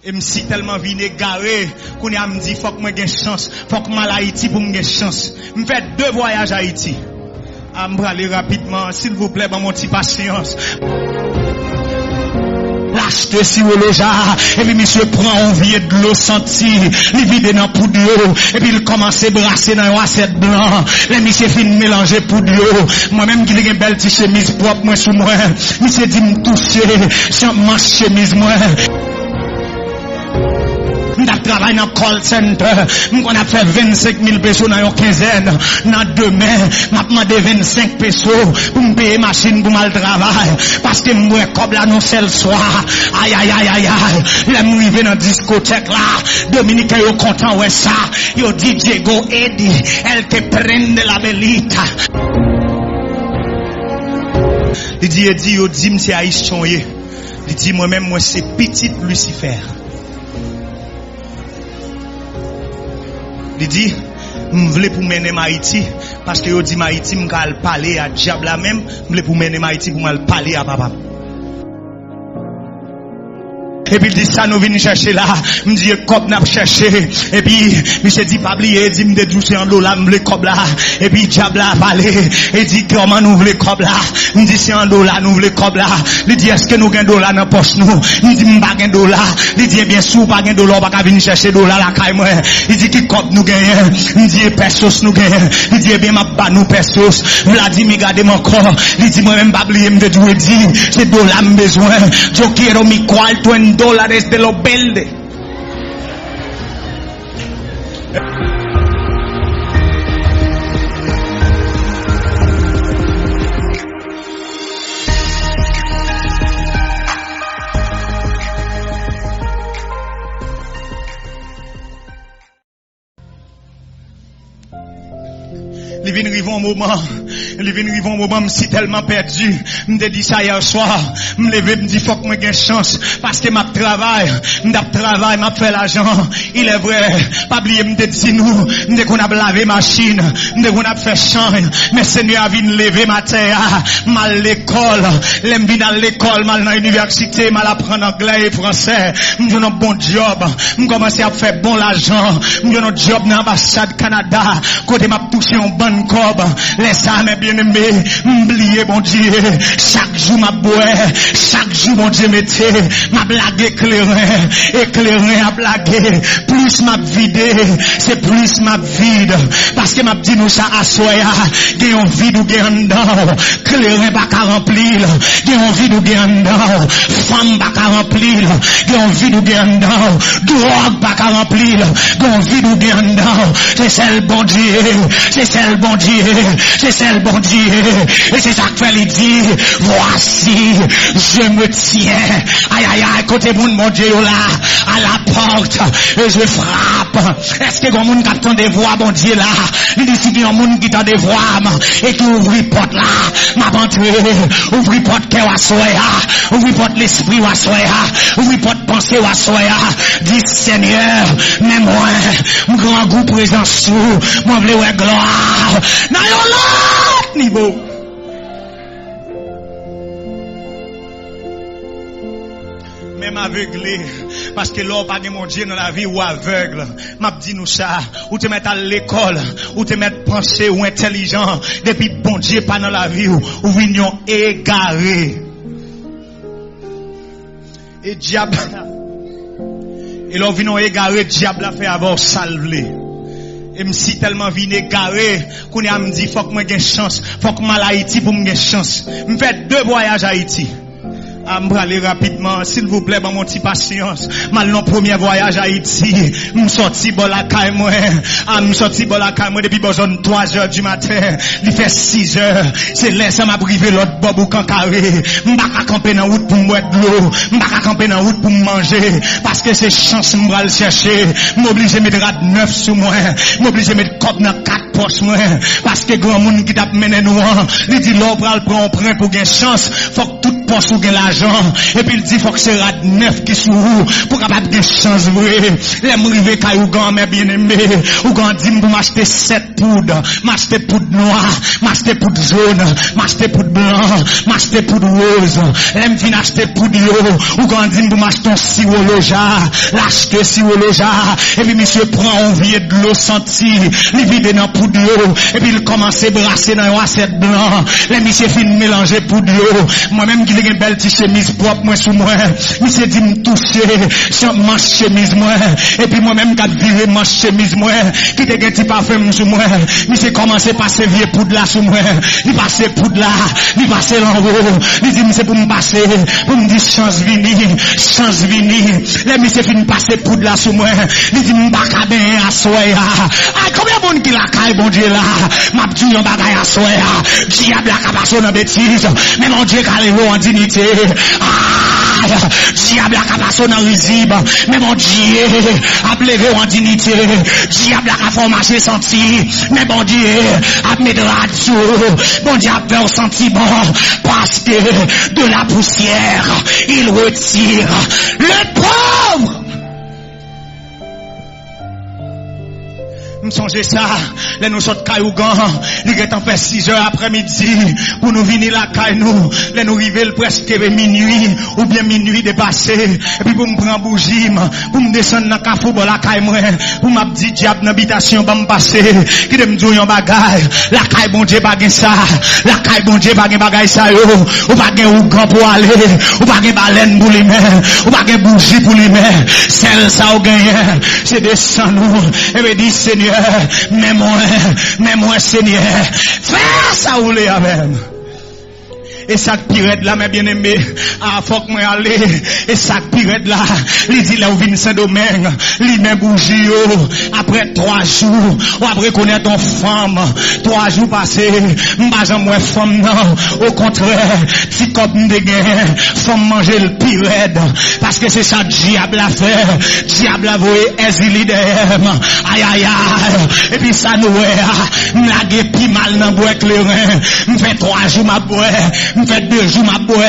Et me si tellement vine garé qu'on a me dit faut que moi gagne chance, faut que mal Haïti pour me gagne chance. Me fait 2 voyages à Haïti. À me aller rapidement, s'il vous plaît, mon petit patience. L'acheter si vous déjà, et puis monsieur prend envie de l'eau senti, il vide dans poudre d'eau, et puis il commence à brasser dans un assiette blanc, les monsieur fin mélanger poudre d'eau, moi-même qui ai une belle petite chemise propre, moi sous moi, monsieur dit me toucher, sans manche chemise moi. M'ta travaille dans call center, m'on a fait 25 000 pesos dans une quinzaine, dans demain, m'a demandé 25 pesos pour me payer machine pour mal travail, parce que moi comme là non seul soir, aïe aïe aïe aïe aïe, là m'rivé dans discothèque là, Dominique yo content ouais ça, yo dit Diego Eddie, elle te prenne de la belita. Il dit Eddie yo dit m'se haïtien yé, il dit moi-même moi c'est petit Lucifer. Il dit, je voulais pour mener Haïti, parce que yo dit Haïti, je vais parler à diable là même, je voulais pour mener Haïti pour me parler à papa. Et puis il dit ça nous venons chercher là, me dit cop n'a chercher et puis monsieur dit pas oublier, dit me dédoucer en l'eau là, me le cop là et puis diable là parler et dit comment nous voulons cop là, me dit c'est en l'eau là nous voulons cop là, il dit est-ce que nous gain dollar dans poche nous, me dit me pas gain dollar, il dit bien sûr pas gain dollar pas venir chercher dollar là caille moi, il dit qui cop nous gain, me dit pesos nous gain, il dit bien m'a pas nous pesos, Vladimir garder mon corps, il dit moi même pas oublier me dédouer dit c'est dollar me besoin, yo quiero mi cuarto en dólares de los verdes. Il vient arriver un moment, je suis tellement perdu. Je me dis ça hier soir. Je me lever, je me dis faut que moi gagne chance. Parce que ma travail, m'a fait l'argent. Il est vrai. Pas oublier, me dit nous, dès qu'on a lavé machine, dès qu'on a fait champ. Mais Seigneur a venu lever ma terre. Mal l'école. L'aime bien dans l'école, mal dans l'université, mal apprendre anglais et français. Je un bon job. Je commence à faire bon l'argent. Je un job dans l'ambassade Canada. Côté m'a touché un bon cob, laisse ça mes bien-aimés, m'oublier bon Dieu, chaque jour m'a boire, chaque jour mon Dieu mettait, m'a blague éclairé à blaguer, plus m'a vidé, c'est plus m'a vide, parce que m'a dit nous ça à soya, gagne un vide ou gagne dedans, clairin pas qu'à remplir, gagne un vide ou gagne dedans, femme pas qu'à remplir, gagne un vide ou gagne dedans, drogue pas qu'à remplir, gagne un vide ou gagne dedans, c'est celle bon Dieu, c'est celle bon Dieu, c'est celle bon Dieu, et c'est ça que fait dit, voici, je me tiens, aïe aïe aïe, côté mon Dieu là, à la porte, et je frappe, est-ce que il y a un monde qui attend des voix, bon Dieu là, il dit si il y a un monde qui attend des voix, et qui ouvre porte là, m'a entré, ouvre porte cœur à soya, ouvre porte l'esprit à soya, ouvre porte pensée à soya, dit Seigneur, mais moi, mon grand goût présent sous, moi vle ouais gloire, dans l'autre niveau. Même aveuglé, parce que l'on pas de mon Dieu dans la vie ou aveugle, m'a dit nous ça, ou te mettre à l'école, ou te mettre penser ou intelligent, depuis bon Dieu pas dans la vie ou vignon égaré. Et diable, et l'on vignon égaré, diable a fait avoir salvé. Et me si tellement vine égaré, qu'on a me dit faut que moi gagne chance, faut que mal Haïti pour me gagne chance. Me fait 2 voyages à Haïti. À me aller rapidement, s'il vous plaît, mon petit patience. Mal non premier voyage à Haïti, me sorti bon la caille moi, me sorti bon la caille moi depuis besoin 3 heures du matin, il fait 6 heures, c'est là ça m'a privé l'autre bob ou cancaré, m'pa camper dans route pour boire de l'eau, m'pa camper dans route pour manger, parce que c'est chance m'va le chercher, m'oblige mettre rat 9 sur moi, m'oblige mettre cop dans 4 poches moi, parce que grand monde qui t'a mené nous, il dit l'on pral prend pour gain chance, faut que tout poste ou gen l'argent. Et puis il dit faut que c'est rad neuf qui sous pour capable de chance vrai. Les m'rivé kay ou gan mes bien-aimé. Ou gan dit pour m'acheter 7 poudres, m'acheter poudre noire, m'acheter poudre jaune, m'acheter poudre blanc, m'acheter poudre rose. L'aime fin acheter poudre yo. Ou gan dit pour m'acheter un sirop loja, l'acheter sirop loja. Et puis monsieur prend un vieux de l'eau senti, il vide dans poudre yo. Et puis il commence à brasser dans un assiette blanc. Les monsieur fin mélanger poudre yo. Moi-même qui ai une belle petite chemise propre moi sous moi. Monsieur dit me toucher, sans manche chemise moi. Et puis moi-même qui a viré manche chemise moi, qui te gen ti parfum sous moi. Monsieur commence à passer vieux poudre là sous moi. Il passe poudre là, il passe l'en haut. Il dit c'est pour me passer, pour me dire chance vini. Les monsieur fin passer poudre là sous moi. Il dit me pas ben à soya. Ah combien bon qui la caille bon Dieu là. M'a dit on bagaille à soya. Diable la capacité dans bêtise. Mais mon Dieu calé en dignité. Ah diable la capacité dans risible. Mais mon Dieu a levé en dignité. Diable la fait marcher senti. Mais mon Dieu a mis de radio. Mon Dieu a fait senti bon. Parce que de la poussière, il retire le pauvre. M'songez ça, les nous sortent Kaïougan, les gars t'en fait 6 heures après-midi, pour nous venir la caille nous, les nous river presque minuit, ou bien minuit dépassé, et puis pour me prendre bougie, pour me descendre dans la cafou, la caille moi, pour m'a dit diable dans l'habitation, pour me passer, qui de me dire yon bagay, la caille bon Dieu bagay ça, la caille bon Dieu bagay ça yo, ou bagay ougan pour aller, ou bagay baleine pour lui mettre, ou bagay bougie pour lui mettre, celle ça ou gagné, c'est descend nous, et me dit Seigneur, mais moi Seigneur, fais ça ou les amen. Et ça pirate là, mes bien-aimés, ah, faut que moi aller. Et ça pirate là, il dit là où vient Saint-Domingue, il met bougie, après 3 jours, ou après connaître ton femme, 3 jours passés, m'bas moi femme non, au contraire, si comme m'déguen, femme manger le pirate, parce que c'est ça diable a fait, diable a voué exilé derrière, aïe aïe aïe, et puis ça nous m'lague pi mal dans bois clairin, m'fait 3 jours ma bois, m'fait 2 jours ma bois,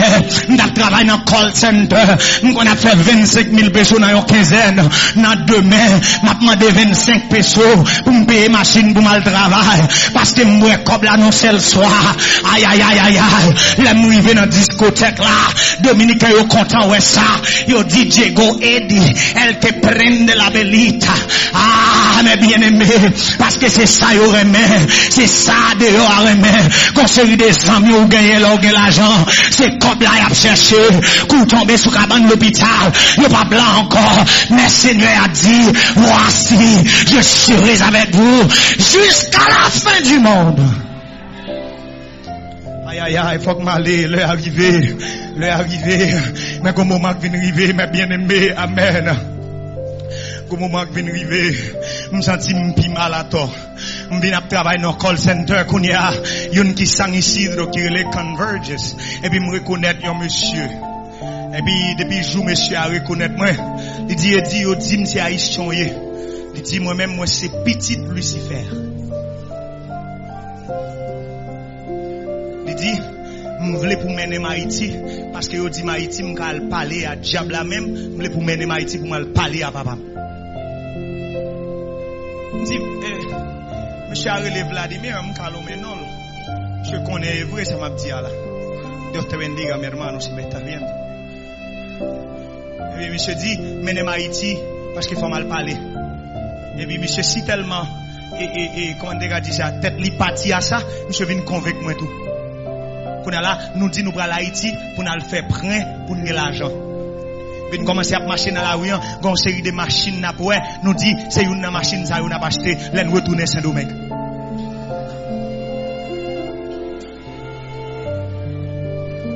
m'ta travaille dans call center, m'kon a fait 25 000 pesos dans une quinzaine, dans demain, m'a demandé 25 pesos pour me payer machine pour mal travail, parce que m'oué comme là non seul soir, aïe aïe aïe aïe aïe, là m'rivé dans discothèque là, Dominique yo content ouais ça, yo dit Diego Eddie, elle te prenne de la belita, ah mes bien-aimés, parce que c'est ça yo remet, c'est ça de yo remet, conseiller des amis ou gagner l'argent, c'est comme là y a cherché, coup tombé sous cabane l'hôpital, yo pas blanc encore, mais Seigneur a dit, voici, je serai avec vous jusqu'à la fin du monde. Aïe aïe aïe, faut que m'aller, l'heure arrivé, mais comme moment vient arriver, mes bien-aimés, amen. Comme moment vient arriver, me senti m'pi mal à tort. M'vient travailler dans call center qu'on y a, yon qui sang ici, donc qui les Converges, et puis me reconnaître yon monsieur. Et puis depuis jour monsieur a reconnaître moi, il dit c'est haïtien, il dit moi-même moi c'est petit Lucifer. Il dit je voulais pour mener Haïti parce que yo dit Haïti m'kal parler à diable là même, je voulais pour mener Haïti pour m'al parler à papa. Il dit monsieur a relevé Vladimir m'kal non. Je connais vrai ça m'a dit là. Dios te bendiga mi hermano si me estás viendo. Et puis monsieur dit mener Haïti parce qu'il faut mal parler. Et puis monsieur si tellement et comment on dit ça tête li parti à ça, monsieur vient convaincre moi tout. Qu'on a là nous dit nous pral Haïti pour nous faire prêt pour nous l'argent. Puis nous commencer à marcher dans la rue, une série de machines n'a pour nous dit c'est une machine ça on a acheté, là nous retourner Saint-Domingue.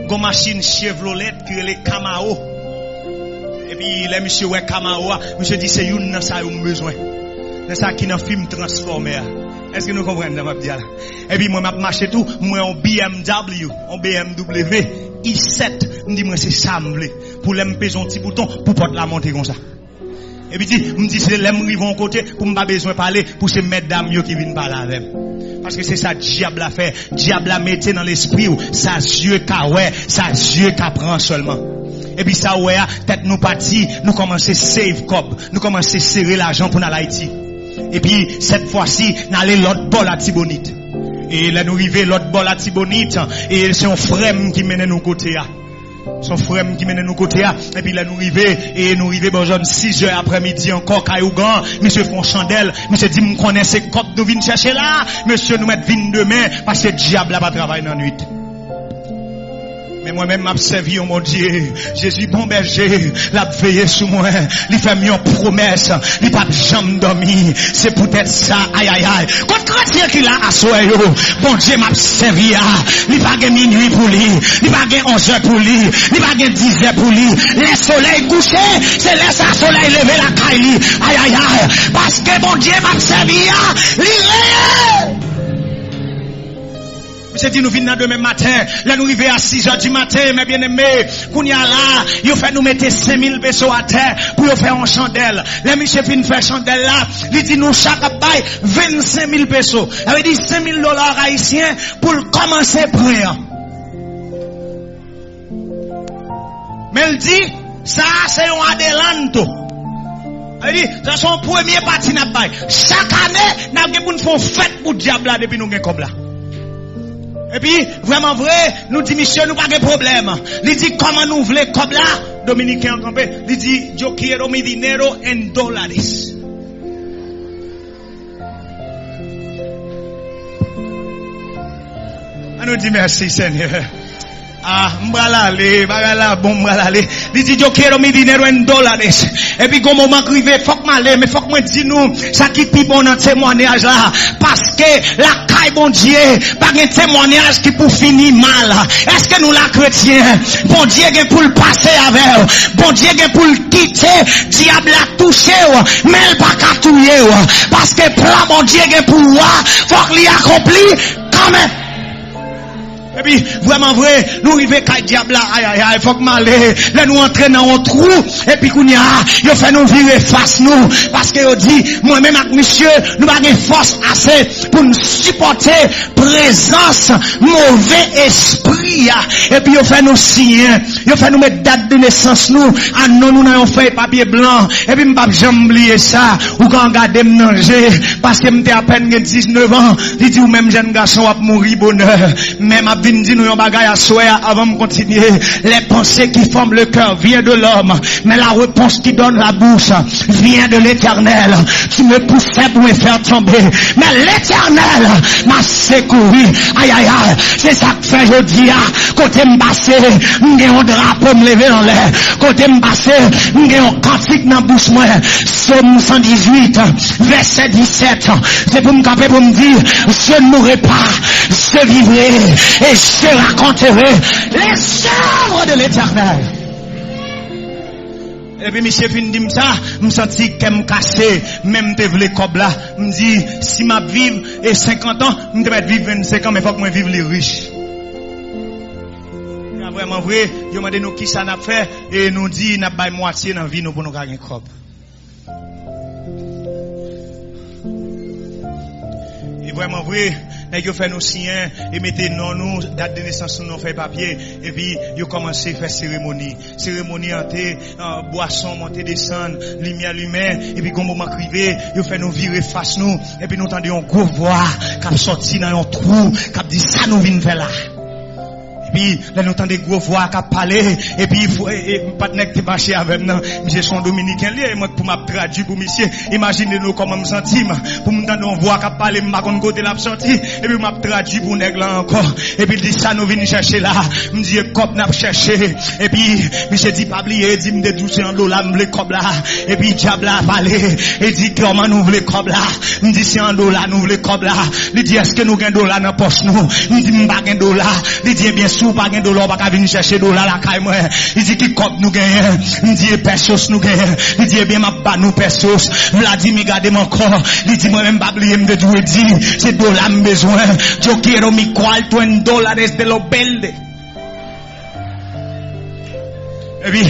Une machine Chevrolet qui est les Camaro. Et puis les monsieur ouais Camaro, monsieur dit c'est une ça on besoin. C'est ça qui dans film transformé. Est-ce que nous comprenons ma bien? Et puis moi m'a marché tout, moi en BMW i7, me dit moi c'est ça me pour l'aime peser un petit bouton pour porter la monter comme ça. Et puis me dit c'est l'aime rivon côté pour m'pas besoin parler pour ces mesdames yo qui viennent parler avec. Parce que c'est ça diable a fait. Diable a mis dans l'esprit ou ça yeux qu'a ouais, ça yeux qu'a prend seulement. Et puis ça ouais, tête nous parti, nous commencer save cop, nous commencer serrer l'argent pour aller Haïti. Et puis cette fois-ci, n'aller l'autre bord à Tibonite. Et là nous arriver l'autre bord à Tibonite et c'est un frère qui mène nous côté là. Son frère qui mène nous côté là et puis là nous arriver bon genre 6h après-midi encore Caillougan, monsieur font chandelle, monsieur dit me connaît ces cop nous vinn chercher là, monsieur nous mettre vin demain parce que diable là pas travailler dans nuit. Mais moi-même m'a servi mon Dieu. Jésus bon berger, l'a veillé sur moi. Il fait une promesse, il pas jamais dormi. C'est peut-être ça, aïe aïe aïe. Quand chrétien qui l'a assoyé, bon Dieu m'a servi, il pas gain minuit pour lui, il pas gain 11h pour lui, il pas gain 10h pour lui. Le soleil couché, c'est laisse le soleil lever la caille. Aïe aïe aïe. Parce que bon Dieu m'a servi, il est. Monsieur dit nous venons demain matin, là nous arrivons à 6h du matin, mes bien-aimés, qu'on y a là, il fait nous mettre 5000 pesos à terre pour faire une chandelle. Là monsieur fin faire chandelle là, il dit nous chaque bail 25 000 pesos. Ça veut dire $5,000 haïtiens pour commencer à prier. Mais il dit, ça c'est un adelanto. Ça veut dire, ça c'est un premier parti n'a bail. Chaque année, nous avons fait une fête pour diable là depuis nous avons comme là. Et puis, vraiment vrai, nous dit, monsieur, nous pas de problème. Il dit, comment nous voulons comme là, Dominicain en campé, il dit, yo quiero mi dinero en dólares. On nous dit merci, Seigneur. Ah, m'bralale, bagala, bon m'bralale. Il dit, yo quiero mi dinero en dólares. Et puis, quand moment arrivé, faut que m'aller, mais faut que moi dis nous, ça qui est bon dans témoignage là. Parce que la caille, bon Dieu, pas un témoignage qui pour finir mal. Est-ce que nous, la chrétiens, bon Dieu, est pour le passer avec, bon Dieu, est pour le quitter, diable a touché, mais il pas qu'à touiller, parce que plan, bon Dieu, est pour moi, faut qu'il accompli, quand même. Et puis, vraiment vrai, nous arrivons à diable, aïe aïe aïe, faut que m'aller, là nous entrer dans un trou, et puis qu'on y a, il fait nous virer face nous, parce que il dit, moi-même avec monsieur, nous avons une force assez pour nous supporter présence, mauvais esprit, et puis il fait nous signer, il fait nous mettre date de naissance nous, ah non, nous n'avons fait papier blanc, et puis m'pas jamais oublier ça, ou quand regarder m'nanger, parce que m'étais à peine 19 ans, il dit, ou même jeune garçon a mourir bonheur, même à dit nous un bagage à souhait avant de continuer. Les pensées qui forment le cœur viennent de l'homme, mais la réponse qui donne la bouche vient de l'Éternel. Tu me poussais pour me faire tomber, mais l'Éternel m'a secouru. Aïe aïe aïe, c'est ça que fait jeudi côté m'bassé, m'gé un drapeau me lever dans l'air. Côté m'bassé, m'gé un cantique dans bouche moi. Psaume 118 verset 17. C'est pour me caper pour me dire je ne mourrai pas, je vivrai et je raconterai les œuvres de l'Éternel. Et puis, monsieur fin dit ça, me senti qu'elle cassé, même te vle cob là, me dit, si ma vive et 50 ans, me devait vivre 25 ans, mais faut que moi vive les riches. Vraiment vrai, yo m'a dit nous qui ça n'a fait, et nous dit, n'a pas moitié dans vie, nous pour nous gagner cob. Et vraiment vrai, ils fait nos signes et mettez nous date de naissance nous fait papier et puis ils commencé à faire cérémonie entrée boisson monter descendre lumière et puis quand moment arrivé ils fait nous virer face nous et puis nous entendons une gros voix qui sorti dans un trou qui dit ça nous vient faire là. Puis là nous entendons des gros voix qui parler et puis pas de te marcher avec nous monsieur son dominicain là et moi pour m'a traduire pour monsieur imaginez nous comment me sentir pour m'entendre une voix qui parler m'a kon côté l'a sorti et puis m'a traduire pour nèg là encore et puis il dit ça nous venir chercher là me dit cop n'a chercher et puis monsieur dit pas oublier dit me dédoucer en l'eau là me le cop là et puis diable a parlé et dit comment nous voulons cop là me dit c'est en l'eau là nous voulons cop là il dit est-ce que nous gain dollar dans poche nous me dit m'pas gain dollar il dit bien sûr pas gain dollar pas venir chercher dollar la caille moi il dit qui cop nous gagne il dit pesos nous gagne il dit bien m'a pas nous pesos Vladimir garde mon corps il dit moi même pas oublier me de dire c'est dollar besoin yo quiero mi cuarto en dólares de los verdes et puis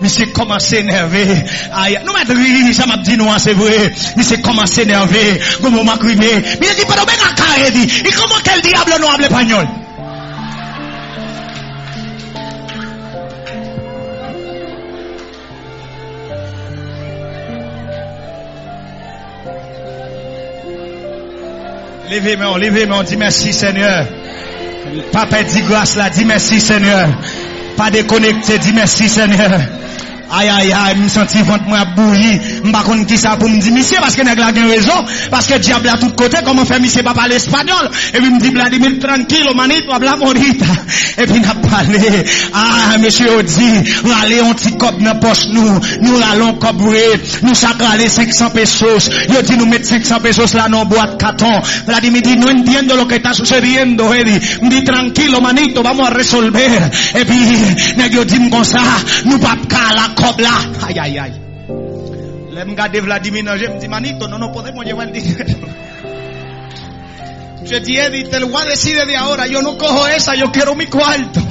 Monsieur commence à énerver. Aïe, nous mettons ça m'a dit nous, c'est vrai. Monsieur commence à énerver. Comme moment crimé. Mais il dit, pas de bien à carré, dit. Et comment quel diable nous a l'espagnol? Levez-moi, dis merci Seigneur. Papa dit grâce là, dis merci Seigneur. Pas déconnecté, dis merci Seigneur. Aïe aïe aïe, me senti ventre moi bouilli, m'pa konn qui ça pour me dire monsieur parce que nèg la gen raison, parce que diable à tout côté comment faire monsieur pas parler espagnol et puis me dit Vladimir tranquille manito habla morita et puis n'a parlé monsieur dit râler un petit cop dans poche nous râlons cobré nous chaque râler 500 pesos yo dit nous mettre 500 pesos là dans boîte carton Vladimir dit no entiendo lo que está sucediendo me dit tranquilo manito vamos a resolver et puis nèg yo dit comme ça nous pas la cob là. Aïe aïe aïe. Là me garder Vladimir je me dis manito no podemos llevar dinero. Je dis Eddie te lo voy a decir desde ahora yo no cojo esa yo quiero mi cuarto.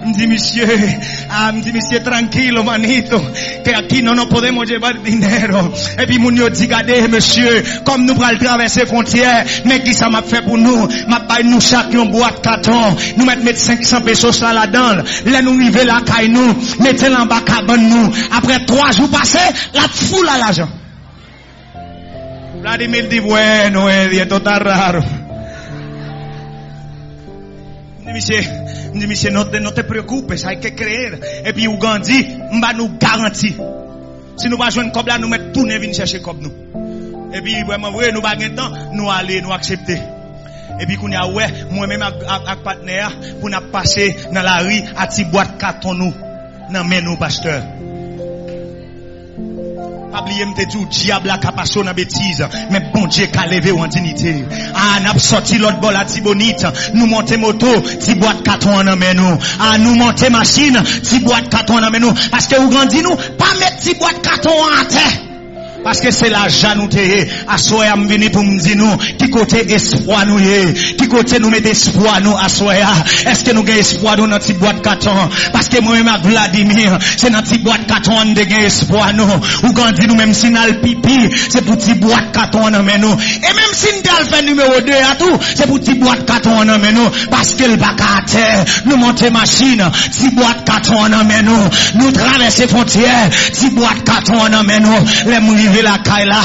Me dit monsieur tranquilo manito que aquí no podemos llevar dinero et puis mon yo dit regardez monsieur comme nous pral traverser frontière mais qui ça m'a fait pour nous m'a bail nous chaque une boîte carton nous mettre 500 pesos là-dedans là nous arriver là caille nous mettez en bas cabane nous après 3 jours passés la foule à l'argent Vladimir dit bueno esto está raro Monsieur, no te preocupes, hay que creer. Et puis, Ougandi, m'a nous garantit. Si nous va joindre comme là, nous mettons tout venir chercher comme nous. Et puis, vraiment vrai, nous va gagner temps, nous aller, nous accepter. Et puis, qu'on y a ouais, moi-même avec partenaire, pour nous passer dans la rue, à ti boîte carton nous, dans main nous, pasteur. Oubliez me tout diable a capacité dans bêtise mais bon Dieu qu'a levé en dignité n'a sorti l'autre bol à Tibonite nous monter moto ti boîte carton en main nous nous monter machine ti boîte carton en main nous parce que vous grandi nous pas mettre ti boîte carton en terre parce que c'est l'argent nous t'es à soya me venir pour me dire nous qui côté espoir nous qui côté nous mettre espoir nous à soya est-ce que nous gain espoir dans notre boîte carton parce que moi même Vladimir c'est dans petite boîte carton on de gain espoir nous ou quand dit nous même si n'a le pipi c'est pour petite boîte carton on met nous et même si nous al fait numéro 2 à tout c'est pour petite boîte carton on met nous parce que le bac à terre nous monter machine petite boîte carton on met nous traverser frontière petite boîte carton on met nous les la caille là,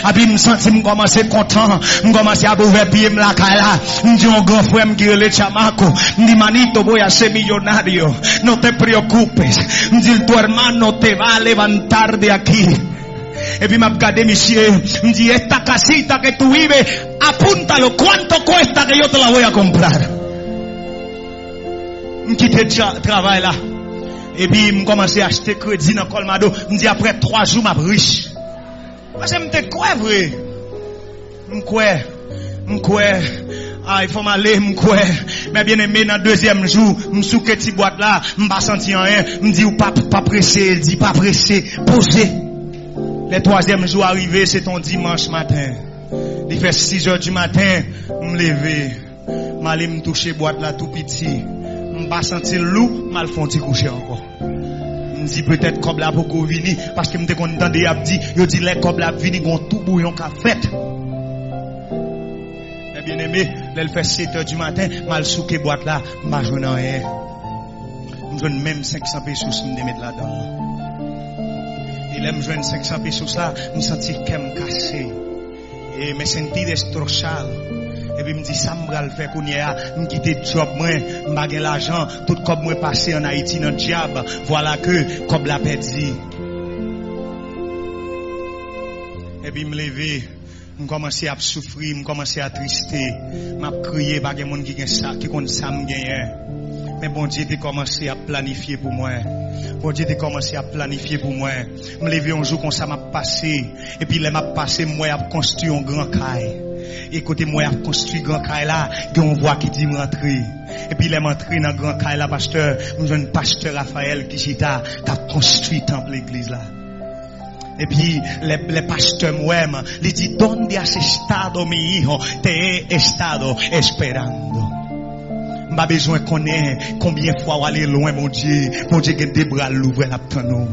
et puis me senti me commencer content, me commencer à ouvrir pied me la caille là, me dit un grand frère me qui le chamaco, me dit manito voy a ser millonario, no te preocupes, me dit tu hermano te va a levantar de aquí. Et puis m'a regardé monsieur, me dit esta casita que tú vives, apúntalo, ¿cuánto cuesta que yo te la voy a comprar? Me quitté le travail là. Et puis me commencer à acheter crédit dans Colmado, me dit après 3 jours m'a riche. Parce que m'te quoi vrai? M'quoi. Il faut m'aller, m'quoi. Mais bien aimé, dans 2e jour, m'souke ti boîte là, m'pas senti rien, m'dit ou pas pressé, il dit pas pressé, posé. Le 3e jour arrivé, c'est ton dimanche matin. Il fait 6 heures du matin, m'lever, m'aller m'toucher boîte là tout petit. M'pas senti loup, mal font ti coucher encore. Me dit peut-être comme là pour qu'on vini parce que me te content de y dit yo dit les comme là vini gon tout bouillon qu'a fait mais bien aimé elle fait 7 heures du matin mal souké boîte là m'a joine rien me joine même 500 pesos me mettre là-dedans et là me joine 500 pesos là me senti qu'elle cassé et me senti destrozado. Et puis me dit ça me va le faire qu'on y a me quitter job moi m'pa gen l'argent tout comme moi passé en Haïti dans diable voilà que comme la perdu et puis me lever me commencer à souffrir me commencer à trister m'a crier pas gen monde qui gen ça qui compte ça me gagner mais bon Dieu t'es commencé à planifier pour moi bon Dieu t'es commencé à planifier pour moi me lever un jour comme ça m'a passé et puis là m'a passé moi a construit un grand caille. Écoutez moi a construit grand caille là, on voit qui dit rentrer. Et puis les m'entrer dans grand caille là pasteur, nous jeune pasteur Raphaël Kishita qui a construit temple l'église là. Et puis les pasteurs moi les dit donde has estado mi hijo, te he estado esperando. M'a besoin qu'on ait combien fois ou aller loin, mon Dieu. Mon Dieu, qui des bras l'ouvrir la nous.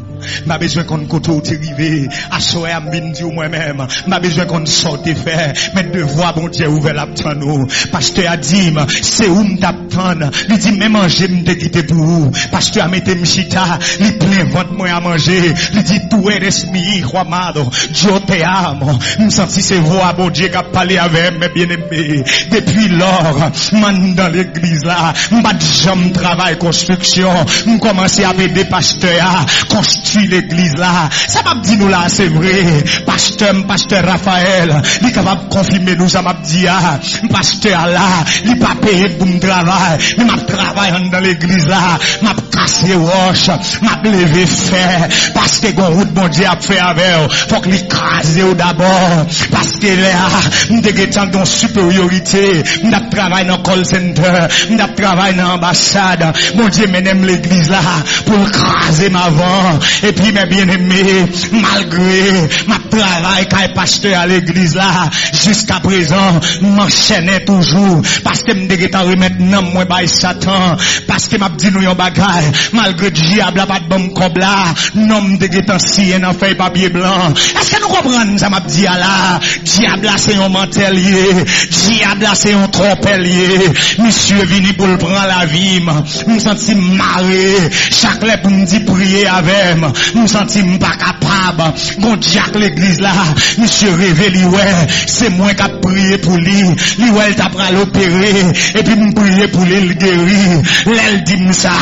M'a besoin qu'on côté où t'arriver. À soir, à midi ou moi-même. M'a besoin qu'on sorte faire. Mais devoir, mon Dieu, ouvrir la nous. Pasteur a dit, c'est où m't'attendre. Il dit, même manger, m'te quitter pour vous. Pasteur a mis m'chita. Il plein ventre moi à manger. Il dit, tout est resmi, Juamado. Dieu te amo. M'senti c'est voix, mon Dieu, qui a parlé avec mes bien-aimés. Depuis lors, man dans l'église là, m'pas de jamais travail construction, m'commencer à aider pasteur à construire l'église là. Ça m'a dit nous là, c'est vrai. Pasteur Raphaël, il est capable de confirmer nous, ça m'a dit ah, pasteur là, il pas payé pour mon travail, mais m'a travail dans l'église là, m'a cassé roche, m'a levé fer, parce que gon route mon Dieu a fait avec, faut que l'écraser d'abord, parce que là, m'déguetant dans supériorité, m'd'a travail dans call center, m'd'a travail dans ambassade, mon Dieu m'aime l'église là, pour craser ma vent, et puis mes bien-aimés, malgré ma travail quand pasteur à l'église là, jusqu'à présent, m'enchaînais toujours, parce que m'déguetant remettre non moi by Satan, parce que m'a dit nous yon bagay, malgré diable pas de bon cob là, non m'déguetant si en fait papier blanc, est-ce que nous comprenons ça m'a dit là, diable là c'est un mantelier, diable là c'est un trompelier, monsieur vini pour le prendre la vie, me senti marré, chaque lè pour me dire prier avec, me senti pas capable, bon diable l'église là, monsieur révélé ouais, c'est moi qui a prié pour lui, ouais t'a pris l'opérer, et puis me prier pour lui le guérir, l'elle dit ça,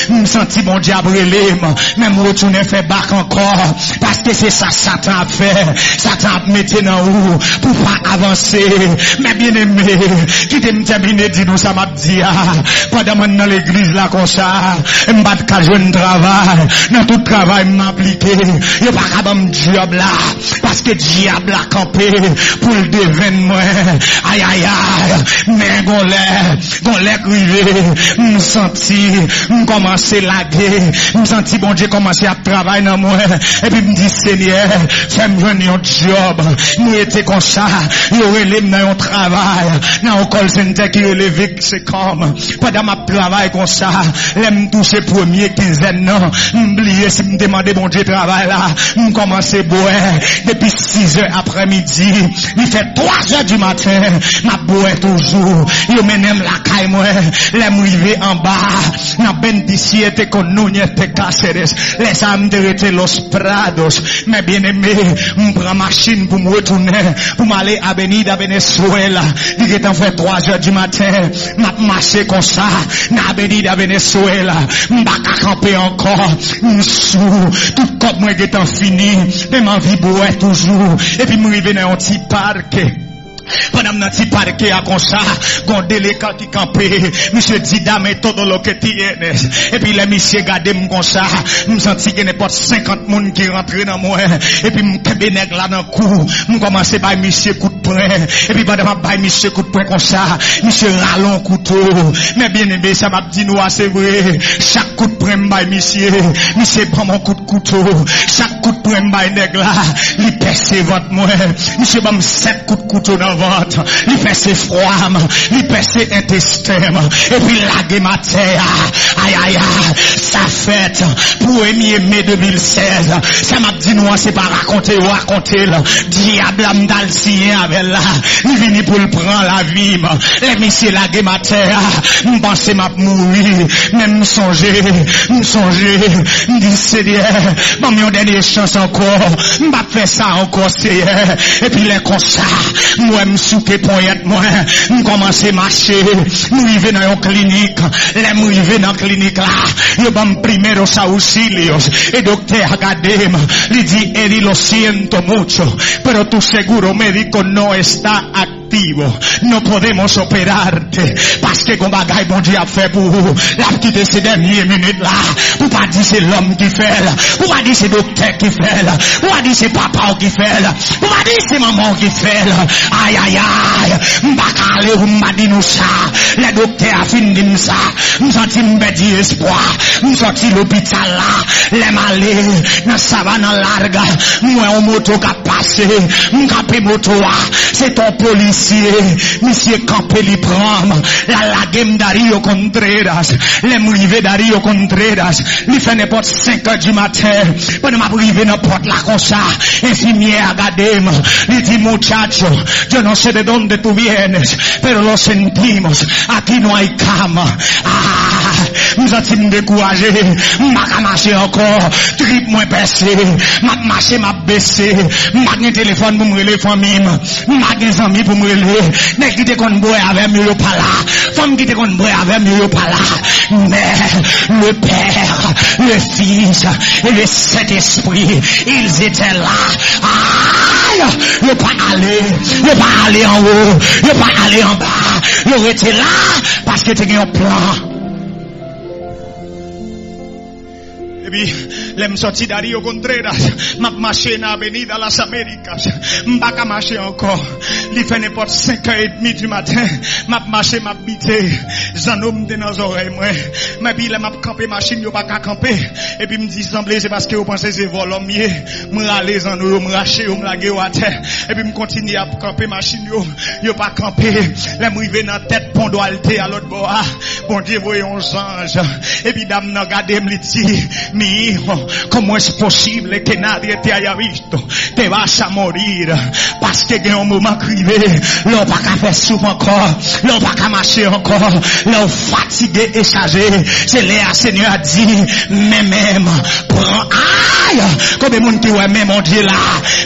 me senti mon diable relé, même retourner faire bac encore, parce que c'est ça Satan a fait, Satan a mis dans où, pour pas avancer, mais bien aimé, qui t'aime terminer, dis-nous ça m'a dit, pendant maintenant l'église là comme ça, m'bat qu'à jouer un travail, dans tout travail m'appliquer, y'a pas qu'à bon diable là, parce que diable a campé, pour le deviner moi, aïe aïe aïe, mais gon lè crivé, m'senti, m'commencer laguer, m'senti bon Dieu commencer à travailler dans moi, et puis m'dit Seigneur, fais-moi venir un job, nous était comme ça, y'aurait les dans un travail, dans un call center qui relève c'est comme, pendant ma travail comme ça, l'aime toucher premier quinzaine, non, m'oublier si me demander bon Dieu travail là, m'commencer boire, depuis 6 heures après-midi, il fait 3 heures du matin, m'a boire toujours, yo menem la caille moi, l'aime river en bas, na bendiciete con nuñete caceres, les âmes de rete los prados, mais bien aimé, m'prend machine pour me retourner, pour m'aller à Benida Venezuela, il est en fait 3 heures du matin, m'a marché comme ça, na Benida Venezuela, m'baka camper encore, m'sou, tout comme moi est en fini, mais ma vie boit toujours, et puis m'river dans un petit parc. Pendant que tu parles à comme ça, gon délécat qui campé, monsieur dit dame todo lo que tienes. Et puis les monsieur gardé comme ça, me senti que n'importe 50 moun qui rentré dans moi. Et puis me kebe nèg là dans cou, me commencer par monsieur coup de poing. Et puis pendant m'a bail monsieur coup de poing comme ça, monsieur rallon couteau. Mais bien aimé ça m'a dit nous c'est vrai, chaque coup de poing bail monsieur prend mon coup de couteau. Chaque coup de poing bail nèg là, il perce ventre moi. Monsieur ba me 7 coups de couteau dans ventre, il fait ses froids, il fait ses intestins, et puis laguer ma terre, aïe aïe aïe, ça fait, pour 1er mai 2016, ça m'a dit nous, c'est pas raconter là, diable m'dalcien avec là, il vient pour le prendre la vie, les messieurs laguer ma terre, m'penser m'a mourir, même m'songer, m'dit Seigneur, bon, mon dernière chance encore, m'pa faire ça encore, Seigneur, et puis les comme ça, moi m'souke poyette moi, m'commencer à marcher, m'river dans une clinique, les m'river dans clinique là, yo bam primero auxilios, et docteur regardez, lui dit, lo siento mucho, pero tu seguro médico no está activo, no podemos operarte, parce que comme bagay bon Dieu a fait pour vous, la petite ces dernières minutes là, pour pas dire c'est l'homme qui fait là, pour pas dire c'est docteur qui fait là, pour pas dire c'est papa qui fait là, pour pas dire c'est maman qui fait là, aïe aïe aïe, m'baka aller ou m'a dit nous ça, les docteurs a fini de ça, m'senti m'bedi espoir, m'senti l'hôpital là, les malés, dans savane larga, moi en moto qui a passé, m'capé moto c'est ton policier, monsieur campé li prend la game Dario Contreras les m'rivé Dario Contreras li fait n'importe 5h du matin pendant m'a privé n'importe la comme ça infirmière agadem li dit muchacho yo no sé de dónde tú vienes pero lo sentimos aquí no hay cama nous sommes découragés m'a marché encore trip moins percé m'a marché m'a baissé m'a un téléphone pour me relayer famille m'a des amis pour me relayer nèg qui te kon boy avec mieux pas là femme qui te kon boy avec mieux pas là mais le Père le Fils et le Saint-Esprit ils étaient là il pas aller en haut il pas aller en bas il était là parce que tu as un plan. Et puis, l'aime sorti Dario Contreras, m'a marché dans l'avenida Las Américas, m'a pas marché encore. Il fait n'importe 5h30 du matin, m'a marché, m'a bité, j'en ai dans les oreilles, moi. Mais puis, là, m'a campé machine, yo pas qu'à camper. Et puis, me dit, semblé, c'est parce que vous pensez c'est volommier, m'ralez en nous, m'racher, m'laguer à terre. Et puis, me continue à camper machine, yo pas camper. Là, m'rivé dans tête, pont d'Oalte à l'autre bord. Bon Dieu, voyons ange. Et puis, dame, n'a gardé, me dit, mi hijo, ¿cómo es posible que nadie te haya visto? Te vas a morir. Parce que un moment crivé, l'on pas qu'à faire soupe encore, l'on pas qu'à marcher encore, l'on fatigué et chargé. C'est là, Seigneur a dit, mais même, prends, aïe, comme les gens qui ouais, mais mon Dieu là,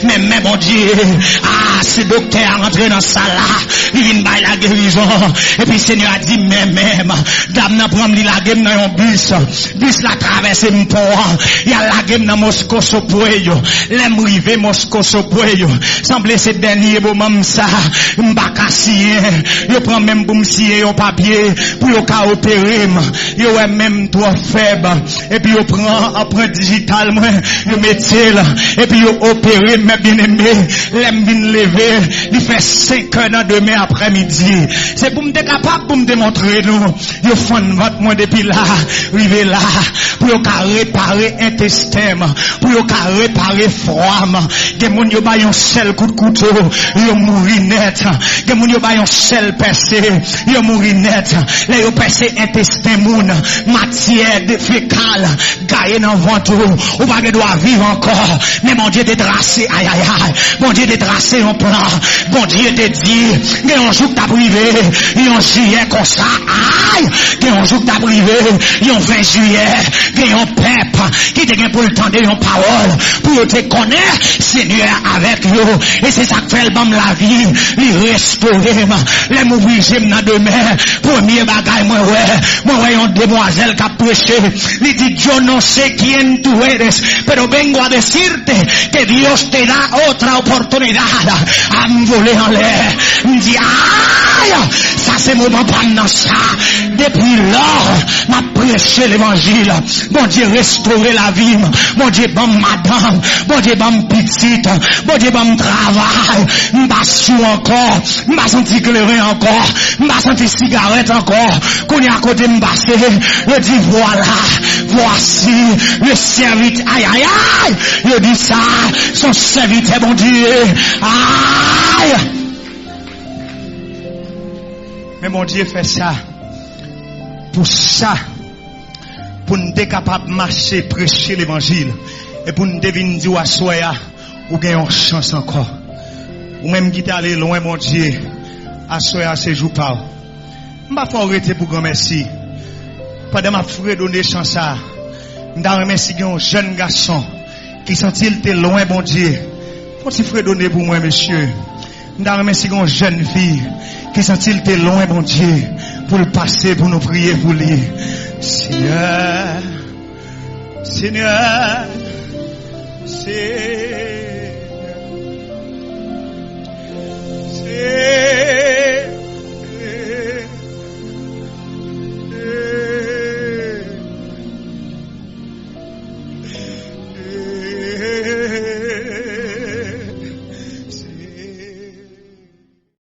mais mon Dieu, ce docteur est rentré dans la salle là, il vient de la guérison, et puis Seigneur a dit, mais même, dame n'a prendre la game dans un bus la traverse il y a la game dans Moscou Sopoyo, l'aime rivé Moscou Sopoyo, semble ce dernier moment ça, m'bakassien, yo prend même pour m'sier un papier, pour yo ka opérer, yo est même trop faible, et puis yo prend digital, moi, yo mettez là, et puis yo opérer, mes bien-aimés, l'aime vin lever, il fait 5 heures dans demain après-midi, c'est pour me capable pour me démontrer nous, yo fond votre moi depuis là, rivé là, pour yo ka réparer intestin, pour yo ka réparer froid, des moun yo ba yon seul coup de couteau, yo mouri net, des moun yo ba yon seul percé, yo mouri net, là yo percé intestin moun, matière de fécale, gagne dans ventre, ou pas que doit vivre encore, mais mon Dieu te tracé, aïe aïe aïe, mon Dieu te tracé un plan, mon Dieu te dit, il y a un jour t'as privé, il y a un juillet comme ça, aïe, il y a un jour t'as privé, il y a un 20 juillet, il y a un peuple, qui te gagne pour le temps de yon parole, pour te connaître, Seigneur avec eux, et c'est ça que fait le bam la vie, il restaurer, les m'ouvrir dans demain, premier bagay, moi ouais, une demoiselle qui a prêché, il dit, yo no sé quién tú eres, pero vengo a decirte que Dios te da otra oportunidad, à me voler en l'air, me dit, aïe, ça c'est moment pendant ça, depuis lors, m'a prêché l'évangile, bon Dieu restaurer la vie, bon Dieu bon madame, bon Dieu bon petite, bon Dieu bon travail, m'ba sou encore, m'ba senti clairer encore, m'ba senti cigarette encore, qu'on y a côté m'bassé, je dis voilà, voici le serviteur, aïe aïe aïe, je dis ça, son serviteur bon Dieu, aïe. Mais mon Dieu fait ça, pour ça, pour nous être capable de marcher, prêcher l'évangile, et pour nous devenir dire à soya, ou gagner une chance encore. Ou même qui t'est allé loin, mon Dieu, à soya, ces jours pas. Je ne vais pas arrêter pour grand merci. Pendant ma frère donner chance à, je remercie un jeune garçon, qui sent-il t'es loin, mon Dieu. Pour si frère donner pour moi, monsieur. Je remercie une jeune fille, qui sent-il t'es loin, mon Dieu, pour le passer, pour nous prier pour lui. Seigneur, Seigneur, Seigneur.